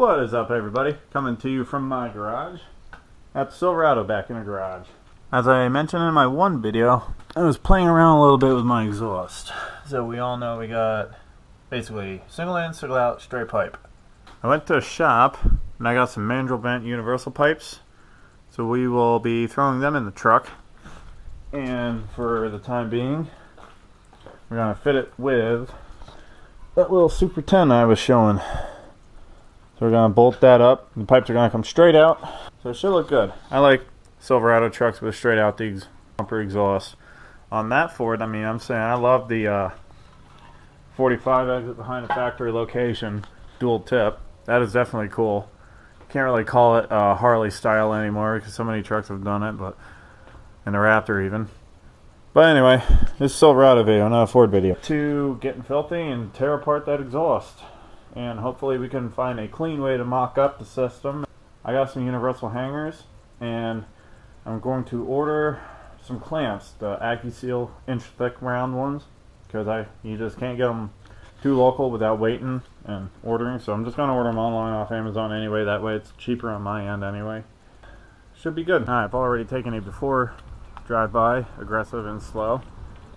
What is up, everybody? Coming to you from my garage. Got the Silverado back in the garage. As I mentioned in my one video, I was playing around a little bit with my exhaust. So we all know we got basically single in, single out, straight pipe. I went to a shop and I got some mandrel bent universal pipes. So we will be throwing them in the truck. And for the time being, we're going to fit it with that little Super 10 I was showing. So we're going to bolt that up. The pipes are going to come straight out. So it should look good. I like Silverado trucks with straight out the bumper exhaust. On that Ford, I mean, I'm saying I love the 45 exit behind the factory location, dual tip. That is definitely cool. Can't really call it Harley style anymore because so many trucks have done it, but and the Raptor even. But anyway, this is a Silverado video, not a Ford video. To getting filthy and tear apart that exhaust. And hopefully we can find a clean way to mock up the system. I got some universal hangers, and I'm going to order some clamps, the AccuSeal inch thick round ones, because you just can't get them too local without waiting and ordering. So I'm just going to order them online off Amazon anyway. That way it's cheaper on my end anyway. Should be good. I've already taken a before drive-by, aggressive and slow,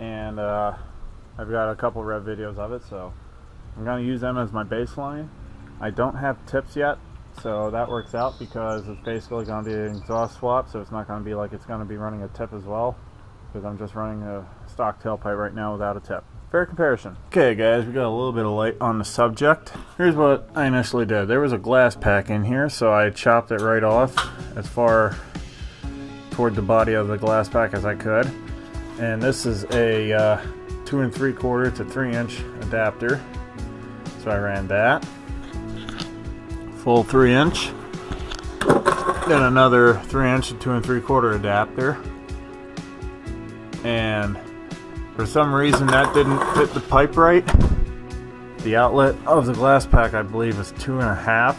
and I've got a couple rev videos of it, so I'm going to use them as my baseline. I don't have tips yet, so that works out because it's basically going to be an exhaust swap, so it's not going to be like it's going to be running a tip as well, because I'm just running a stock tailpipe right now without a tip. Fair comparison. Okay guys, we got a little bit of light on the subject. Here's what I initially did. There was a glass pack in here, so I chopped it right off as far toward the body of the glass pack as I could. And this is a 2 3/4 to 3-inch adapter. So I ran that. Full 3-inch. Then another 3-inch to 2 3/4 adapter. And for some reason that didn't fit the pipe right. The outlet of the glass pack I believe is 2.5,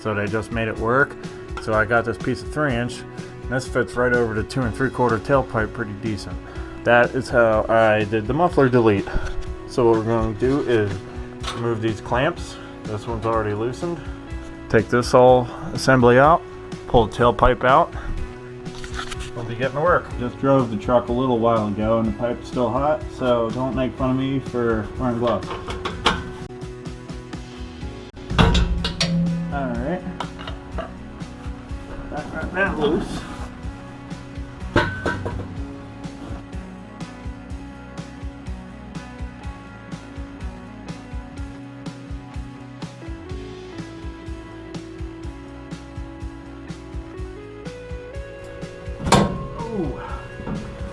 so they just made it work. So I got this piece of 3-inch, and this fits right over the 2 3/4 tailpipe pretty decent. That is how I did the muffler delete. So what we're going to do is remove these clamps. This one's already loosened. Take this whole assembly out, pull the tailpipe out. We'll be getting to work. Just drove the truck a little while ago and the pipe's still hot, so don't make fun of me for wearing gloves. Alright. Got that loose.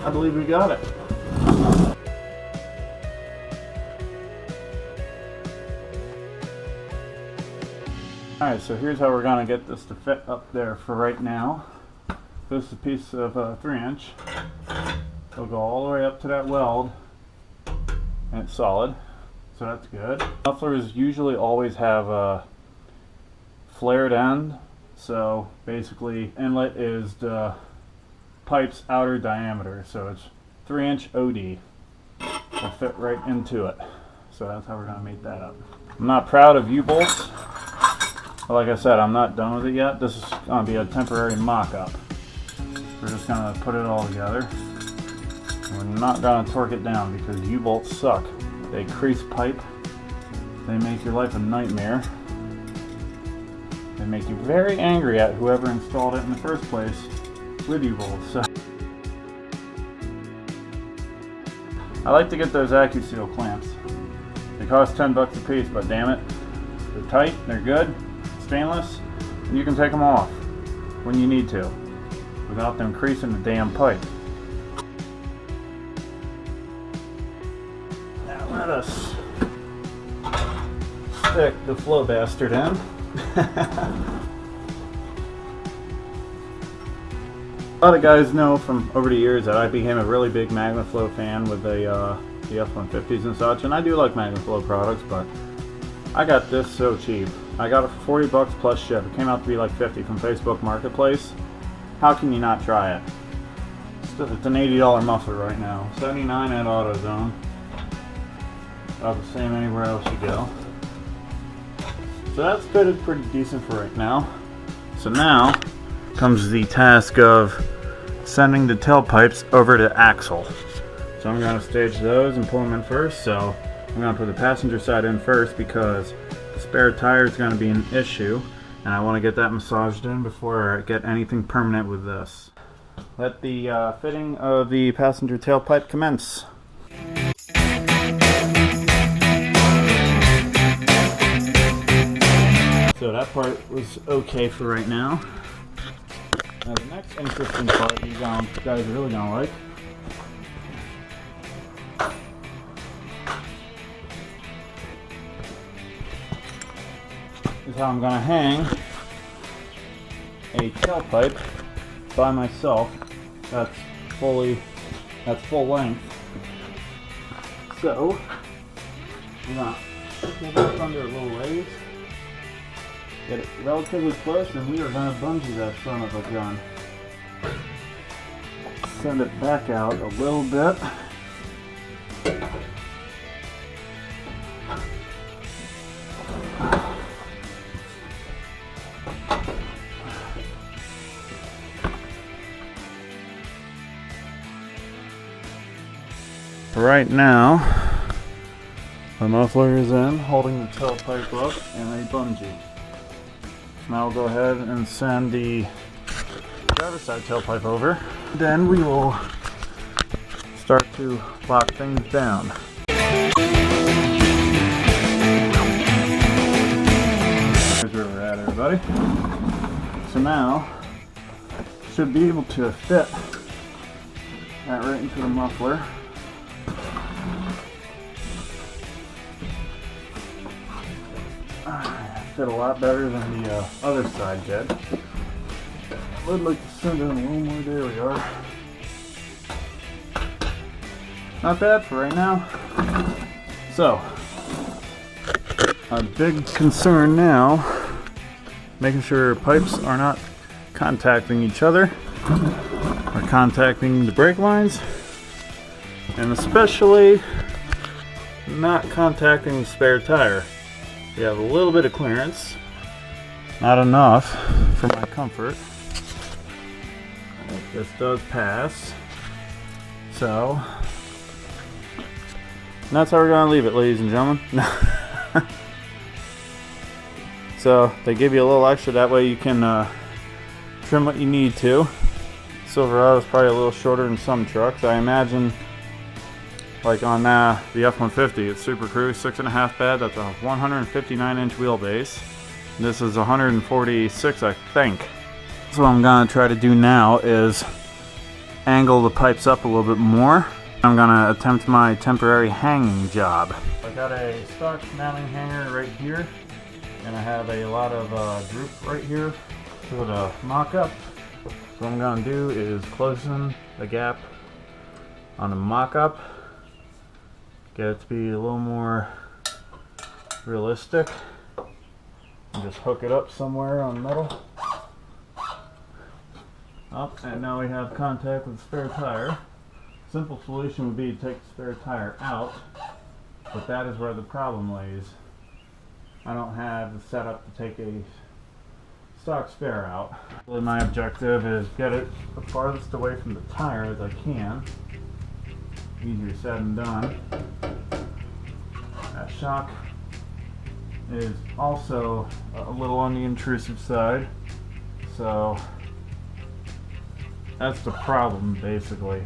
I believe we got it. Alright, so here's how we're going to get this to fit up there for right now. This is a piece of 3-inch. It'll go all the way up to that weld, and it's solid, so that's good. Mufflers usually always have a flared end, so basically inlet is the pipe's outer diameter, so it's 3-inch OD. Will fit right into it. So that's how we're going to make that up. I'm not proud of U-bolts. Like I said, I'm not done with it yet. This is going to be a temporary mock-up. We're just going to put it all together. We're not going to torque it down because U-bolts suck. They crease pipe. They make your life a nightmare. They make you very angry at whoever installed it in the first place with U-bolts. So I like to get those AccuSeal clamps. They cost 10 bucks a piece, but damn it, they're tight, they're good, stainless, and you can take them off when you need to without them creasing the damn pipe. Now let us stick the Flowmaster in. A lot of guys know from over the years that I became a really big MagnaFlow fan with the F-150s and such, and I do like MagnaFlow products, but I got this so cheap. I got it for 40 bucks plus ship. It came out to be like 50 from Facebook Marketplace. How can you not try it? It's an $80 muffler right now. $79 at AutoZone. About the same anywhere else you go. So that's fitted pretty decent for right now. So now comes the task of sending the tailpipes over to axle. So I'm going to stage those and pull them in first. So I'm going to put the passenger side in first because the spare tire is going to be an issue, and I want to get that massaged in before I get anything permanent with this. Let the fitting of the passenger tailpipe commence. So that part was okay for right now. Now the next interesting part you guys are really going to like is how I'm going to hang a tailpipe by myself that's full length. So I'm going to pull this under a little ways, get it relatively close, and we are going to bungee that son of a gun. Send it back out a little bit. Right now, the muffler is in, holding the tailpipe up, and a bungee. Now we'll go ahead and send the driver's side tailpipe over. Then we will start to lock things down. Here's where we're at, everybody. So now, should be able to fit that right into the muffler. Fit a lot better than the other side did. I would like to send in a little more. There we are. Not bad for right now. So, a big concern now, making sure pipes are not contacting each other or contacting the brake lines, and especially not contacting the spare tire. We have a little bit of clearance, not enough for my comfort. This does pass, so that's how we're going to leave it, ladies and gentlemen. So they give you a little extra, that way you can trim what you need to. Silverado is probably a little shorter than some trucks. I imagine, like on the F-150, it's Super Cruise 6.5 bed. That's a 159-inch wheelbase. This is 146, I think. So what I'm going to try to do now is angle the pipes up a little bit more. I'm going to attempt my temporary hanging job. I got a stock mounting hanger right here, and I have a lot of droop right here for the mock-up. So what I'm going to do is close in the gap on the mock-up. Get it to be a little more realistic, and just hook it up somewhere on metal. Up, and now we have contact with the spare tire. Simple solution would be to take the spare tire out, but that is where the problem lays. I don't have the setup to take a stock spare out. Really, my objective is get it the farthest away from the tire as I can. Easier said than done. That shock is also a little on the intrusive side, so that's the problem basically.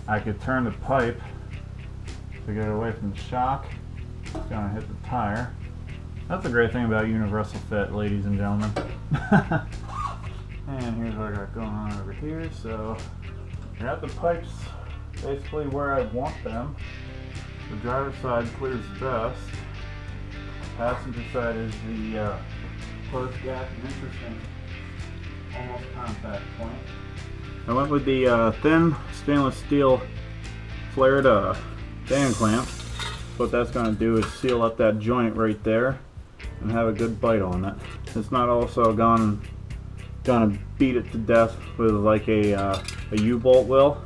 I could turn the pipe to get it away from the shock. It's going to hit the tire. That's the great thing about universal fit, ladies and gentlemen. And here's what I got going on over here. So I got the pipes basically where I want them. The driver's side clears best. Passenger side is the close gap and interesting almost contact point. I went with the thin stainless steel flared band clamp. What that's going to do is seal up that joint right there and have a good bite on it. It's not also gonna beat it to death with like a U-bolt will.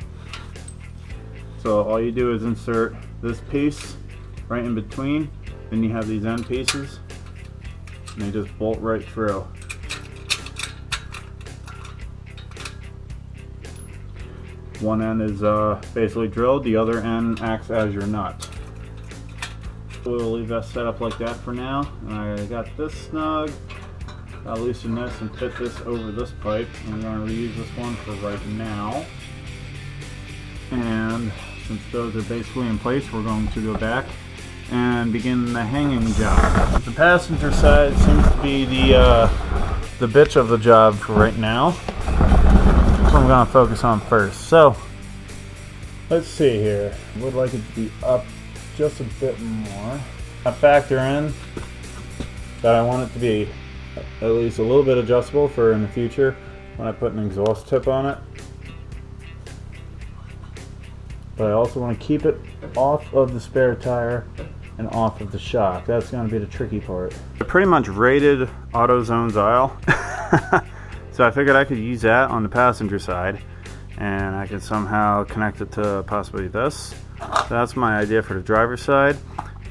So all you do is insert this piece right in between, then you have these end pieces, and they just bolt right through. One end is basically drilled, the other end acts as your nut. We'll leave that set up like that for now. And I got this snug. I'll loosen this and fit this over this pipe. I'm going to reuse this one for right now. And since those are basically in place, we're going to go back and begin the hanging job. The passenger side seems to be the bitch of the job for right now. That's what I'm going to focus on first. So, let's see here. I would like it to be up just a bit more. I factor in that I want it to be at least a little bit adjustable for in the future when I put an exhaust tip on it. But I also want to keep it off of the spare tire and off of the shock. That's going to be the tricky part. I pretty much rated AutoZone's aisle. So I figured I could use that on the passenger side, and I could somehow connect it to possibly this. So that's my idea for the driver's side.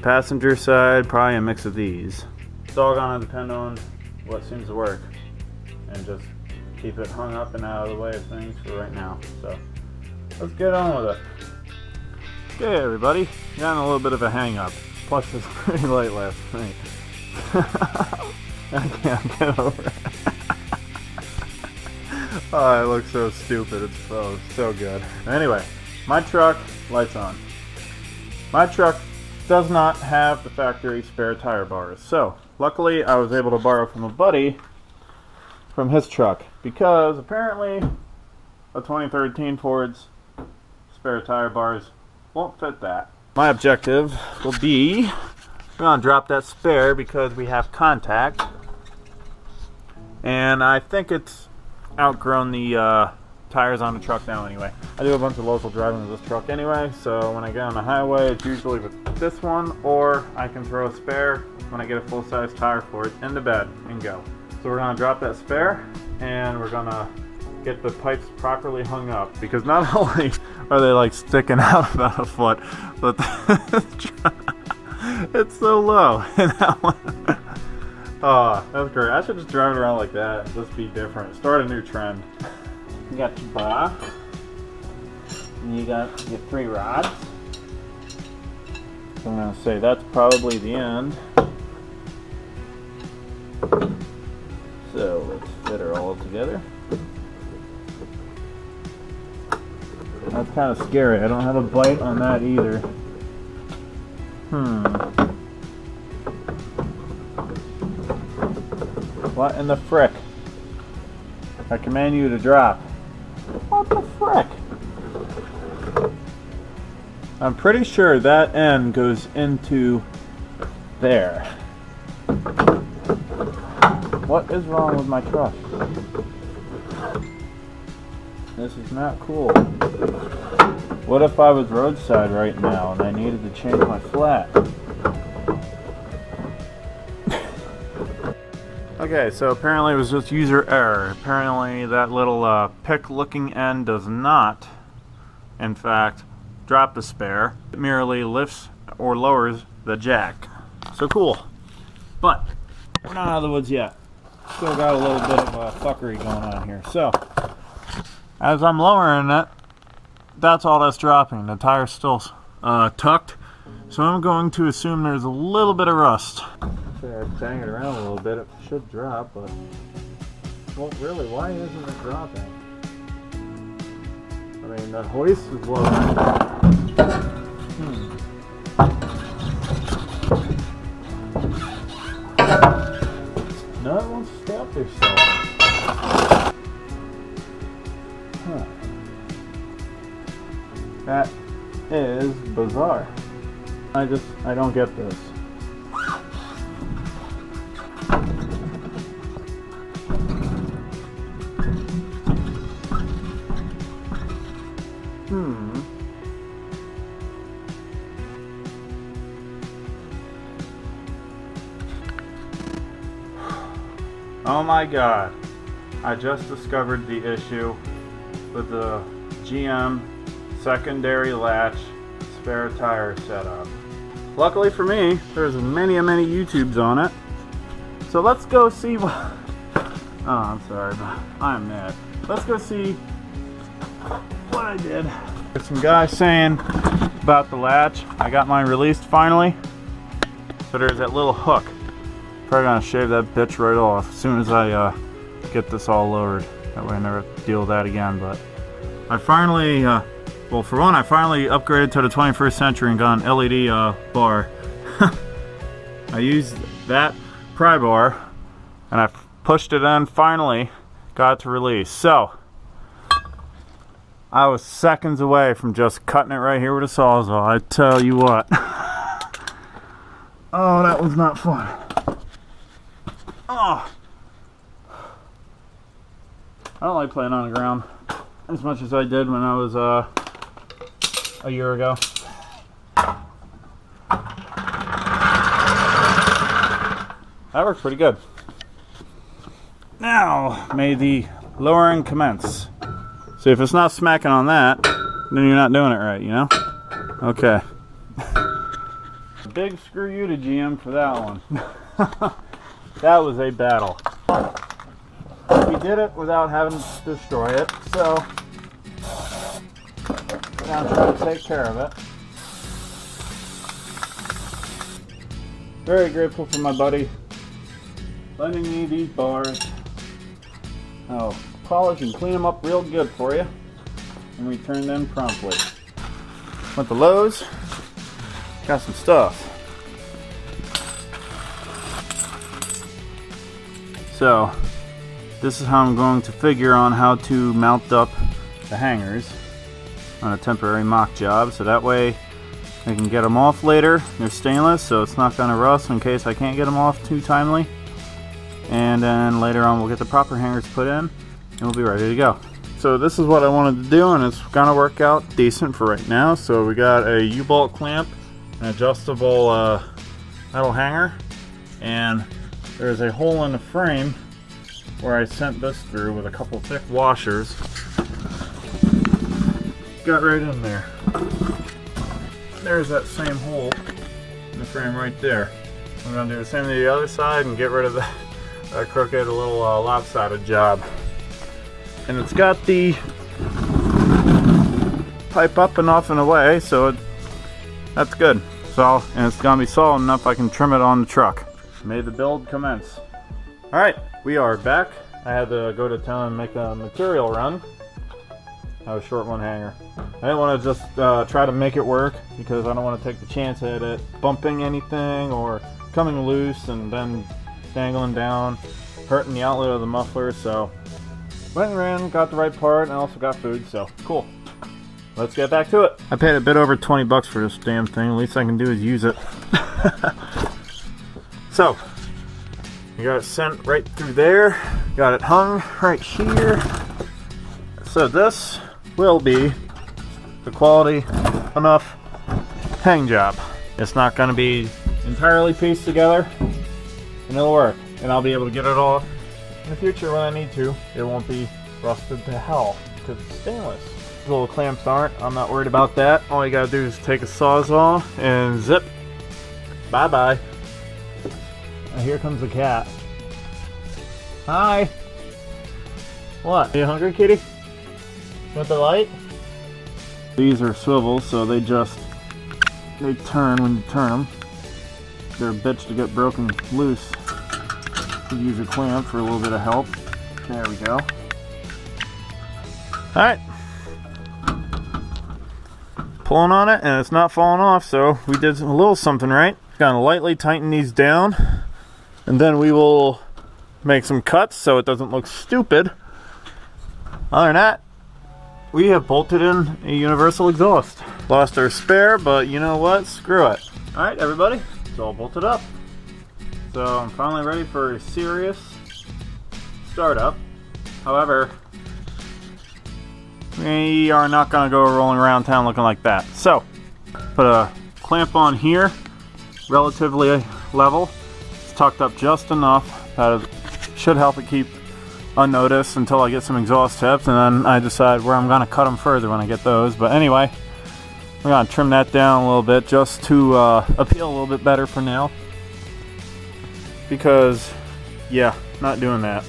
Passenger side, probably a mix of these. It's all going to depend on what seems to work, and just keep it hung up and out of the way of things for right now. So let's get on with it. Okay, everybody, got in a little bit of a hang up. Plus, it's pretty late last night. I can't get over it. Oh, I look so stupid. It's so good. Anyway, my truck, lights on. My truck does not have the factory spare tire bars. So, luckily, I was able to borrow from a buddy from his truck, because apparently a 2013 Ford's spare tire bars won't fit that. My objective will be, we're going to drop that spare because we have contact, and I think it's outgrown the tires on the truck now anyway. I do a bunch of local driving with this truck anyway, so when I get on the highway it's usually with this one, or I can throw a spare when I get a full-size tire for it in the bed and go. So we're going to drop that spare, and we're going to get the pipes properly hung up, because not only are they like sticking out about a foot, but it's so low. And that one, oh, that's great. I should just drive it around like that and just be different. Start a new trend. You got your bar, and you got your 3 rods. So I'm going to say that's probably the end. So let's fit her all together. That's kind of scary. I don't have a bite on that either. What in the frick? I command you to drop. What the frick? I'm pretty sure that end goes into there. What is wrong with my truck? This is not cool. What if I was roadside right now and I needed to change my flat? Okay, so apparently it was just user error. Apparently that little pick looking end does not, in fact, drop the spare. It merely lifts or lowers the jack. So cool. But we're not out of the woods yet. Still got a little bit of fuckery going on here. So as I'm lowering it, that's all that's dropping. The tire's still tucked, so I'm going to assume there's a little bit of rust. I bang it around a little bit, it should drop, but well, really, why isn't it dropping? I mean, the hoist is low. No, it won't stay up there still. That is bizarre. I don't get this. Oh my god. I just discovered the issue with the GM secondary latch spare tire setup. Luckily for me, there's many YouTubes on it. So let's go see what... Oh, I'm sorry, but I'm mad. Let's go see what I did. There's some guy saying about the latch. I got mine released finally. So there's that little hook. Probably gonna shave that bitch right off as soon as I get this all lowered. That way I never have to deal with that again. But I finally, well, for one, I finally upgraded to the 21st century and got an LED bar. I used that pry bar and I pushed it in, finally got it to release. So I was seconds away from just cutting it right here with a sawzall. I tell you what. Oh, that was not fun. Oh, I don't like playing on the ground as much as I did when I was a year ago. That works pretty good. Now, may the lowering commence. See, if it's not smacking on that, then you're not doing it right, you know? Okay. Big screw you to GM for that one. That was a battle. We did it without having to destroy it, so now I'm trying to take care of it. Very grateful for my buddy lending me these bars. I'll polish and clean them up real good for you and return them promptly. Went to Lowe's, got some stuff. So this is how I'm going to figure on how to mount up the hangers on a temporary mock job, so that way I can get them off later. They're stainless, so it's not going to rust in case I can't get them off too timely. And then later on we'll get the proper hangers put in and we'll be ready to go. So this is what I wanted to do, and it's gonna work out decent for right now. So we got a U-bolt clamp, an adjustable metal hanger, and there's a hole in the frame where I sent this through with a couple thick washers. Got right in there. There's that same hole in the frame right there. I'm gonna do the same to the other side and get rid of that crooked, a little lopsided job. And it's got the pipe up and off and away, so that's good. So, and it's gonna be solid enough I can trim it on the truck. May the build commence. Alright, we are back. I had to go to town and make a material run. I have a short one hanger. I didn't want to just try to make it work because I don't want to take the chance at it bumping anything or coming loose and then dangling down, hurting the outlet of the muffler. So went and ran, got the right part, and I also got food, so cool. Let's get back to it. I paid a bit over 20 bucks for this damn thing. The least I can do is use it. So you got it sent right through there, got it hung right here. So this will be the quality enough hang job. It's not going to be entirely pieced together, and it'll work, and I'll be able to get it off in the future when I need to. It won't be rusted to hell because it's stainless. These little clamps aren't. I'm not worried about that. All you gotta do is take a sawzall and zip. Bye bye. And here comes the cat. Hi. What? Are you hungry, kitty? Want the light? These are swivels, so they turn when you turn them. They're a bitch to get broken loose. You use a clamp for a little bit of help. There we go. Alright. Pulling on it and it's not falling off, so we did a little something right. Gonna lightly tighten these down, and then we will make some cuts so it doesn't look stupid. Other than that, we have bolted in a universal exhaust. Lost our spare, but you know what? Screw it. Alright, everybody, it's all bolted up. So I'm finally ready for a serious startup. However, we are not going to go rolling around town looking like that. So, put a clamp on here, relatively level. It's tucked up just enough that it should help it keep unnoticed until I get some exhaust tips, and then I decide where I'm going to cut them further when I get those. But anyway, we're going to trim that down a little bit just to appeal a little bit better for now, because Yeah, not doing that.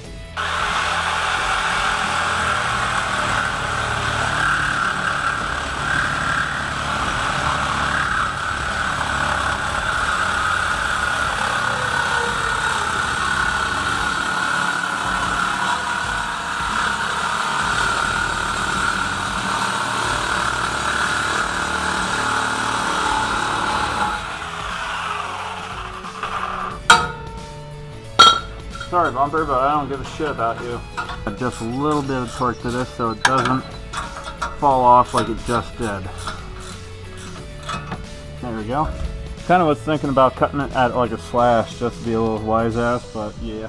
Sorry, bumper, but I don't give a shit about you. Just a little bit of torque to this so it doesn't fall off like it just did. There we go. Kind of was thinking about cutting it at like a slash just to be a little wise ass, but yeah,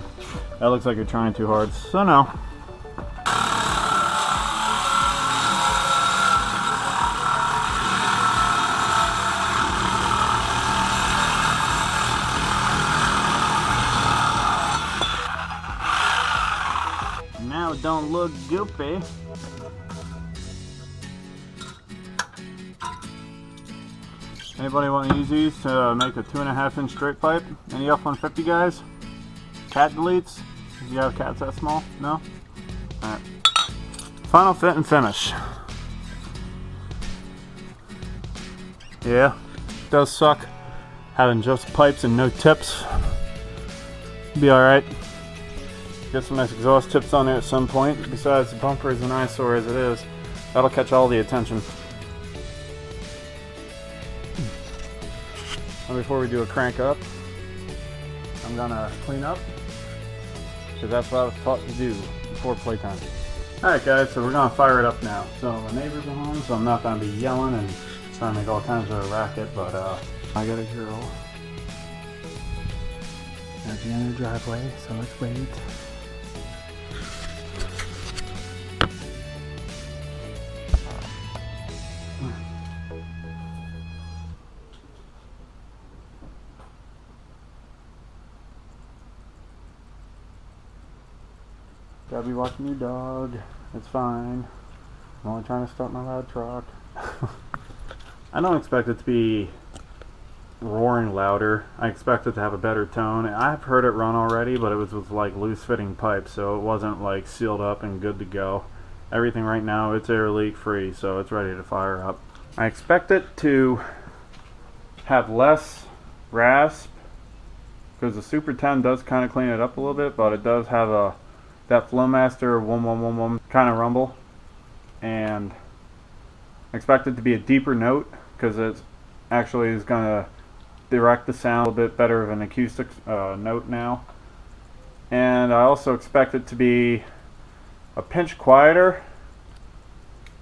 that looks like you're trying too hard, so no. Now it don't look goopy. Anybody want to use these to make a 2.5-inch straight pipe? Any F-150 guys? Cat deletes? Do you have cats that small? No? Alright. Final fit and finish. Yeah, it does suck having just pipes and no tips. Be alright. Get some nice exhaust tips on there at some point. Besides, the bumper is an eyesore as it is. That'll catch all the attention. And before we do a crank up, I'm gonna clean up, because that's what I was taught to do before playtime. Alright guys, so we're gonna fire it up now. So my neighbors are home, so I'm not gonna be yelling and trying to make all kinds of a racket, but I got a girl at the end of the driveway, so let's wait. Gotta be watching your dog. It's fine. I'm only trying to start my loud truck. I don't expect it to be roaring louder. I expect it to have a better tone. I've heard it run already, but it was with like loose fitting pipes, so it wasn't like sealed up and good to go. Everything right now, it's air leak free, so it's ready to fire up. I expect it to have less rasp, because the Super 10 does kind of clean it up a little bit, but it does have that Flowmaster 1111 kind of rumble, and I expect it to be a deeper note because it actually is going to direct the sound a little bit better of an acoustic note now. And I also expect it to be a pinch quieter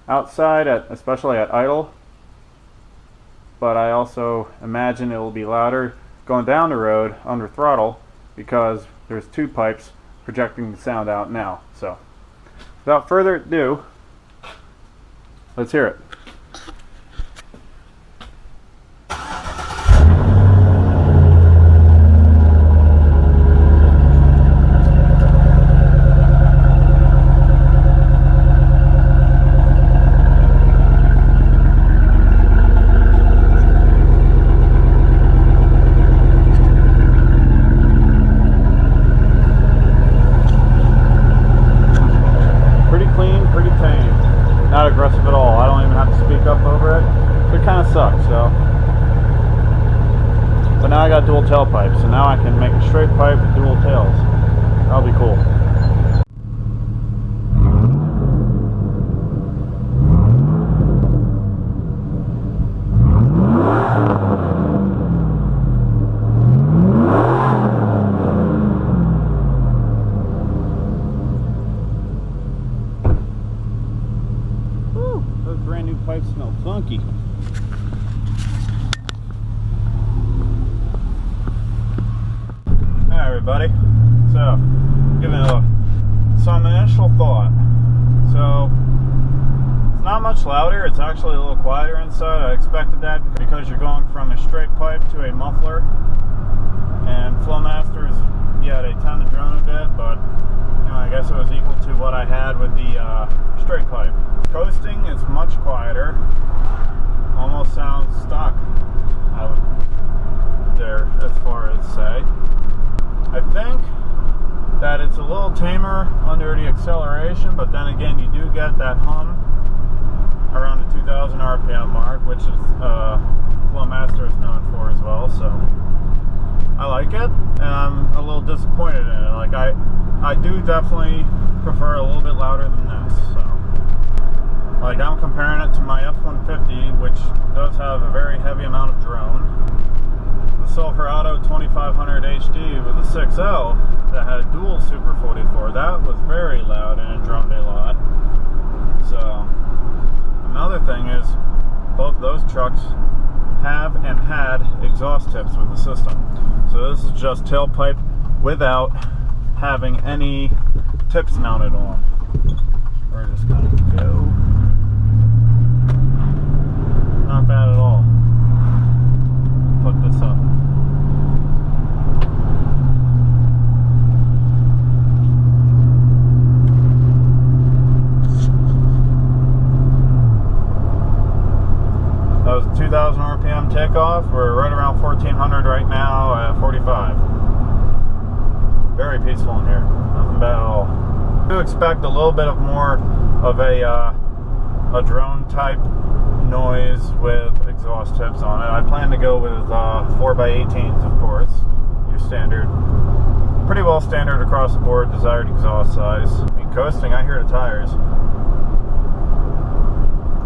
outside, especially at idle, but I also imagine it will be louder going down the road under throttle because there's two pipes projecting the sound out now. So without further ado, let's hear it. Not aggressive at all. I don't even have to speak up over it. So it kind of sucks, so. But now I got dual tailpipes, so now I can make a straight pipe with dual tails. That'll be cool. Brand new pipes smell funky. Alright everybody, so giving some initial thought. So it's not much louder, it's actually a little quieter inside. I expected that because you're going from a straight pipe to a muffler, and Flowmasters, yeah, they tend to drone a bit, but you know, I guess it was equal to what I had with the straight pipe. Coasting is much quieter, almost sounds stock, I would dare as far as say. I think hammer under the acceleration, but then again you do get that hum around the 2000 RPM mark, which is Flowmaster is known for as well. So I like it, and I'm a little disappointed in it. Like I do definitely prefer a little bit louder than this. So like I'm comparing it to my F-150, which does have a very heavy amount of drone. The Silverado 2500 HD with a 6L that had dual Super 44. That was very loud and it droned a lot. So another thing is both those trucks have and had exhaust tips with the system. So this is just tailpipe without having any tips mounted on. We're just gonna go. Not bad at all. Put this up. That was a 2000 RPM takeoff. We're right around 1400 right now at 45. Very peaceful in here. Nothing bad at all. I do expect a little bit of more of a drone type noise with exhaust tips on it. I plan to go with 4x18s, of course. Your standard, pretty well standard across the board desired exhaust size. I mean, coasting, I hear the tires.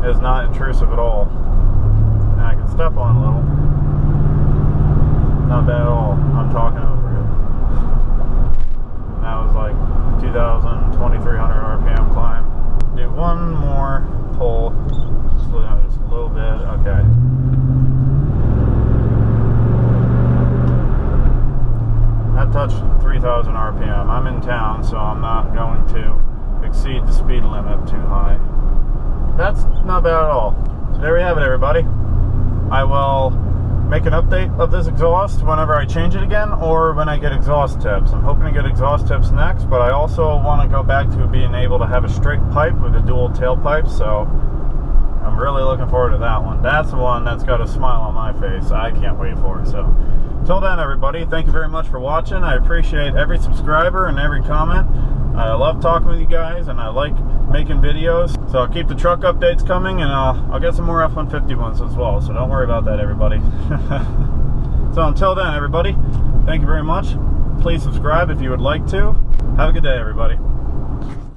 It is not intrusive at all. And I can step on a little. Not bad at all. I'm talking over it. And that was like 2,000, 2,300 RPM climb. Do one more pull. Slow down just a little bit. Okay. That touched 3,000 RPM. I'm in town, so I'm not going to exceed the speed limit too high. That's not bad at all. So there we have it, everybody. I will make an update of this exhaust whenever I change it again, or when I get exhaust tips. I'm hoping to get exhaust tips next, but I also want to go back to being able to have a straight pipe with a dual tailpipe, so I'm really looking forward to that one. That's the one that's got a smile on my face. I can't wait for it. So till then, everybody, thank you very much for watching. I appreciate every subscriber and every comment. I love talking with you guys, and I like making videos. So I'll keep the truck updates coming, and I'll get some more F-150 ones as well. So don't worry about that, everybody. So until then, everybody, thank you very much. Please subscribe if you would like to. Have a good day, everybody.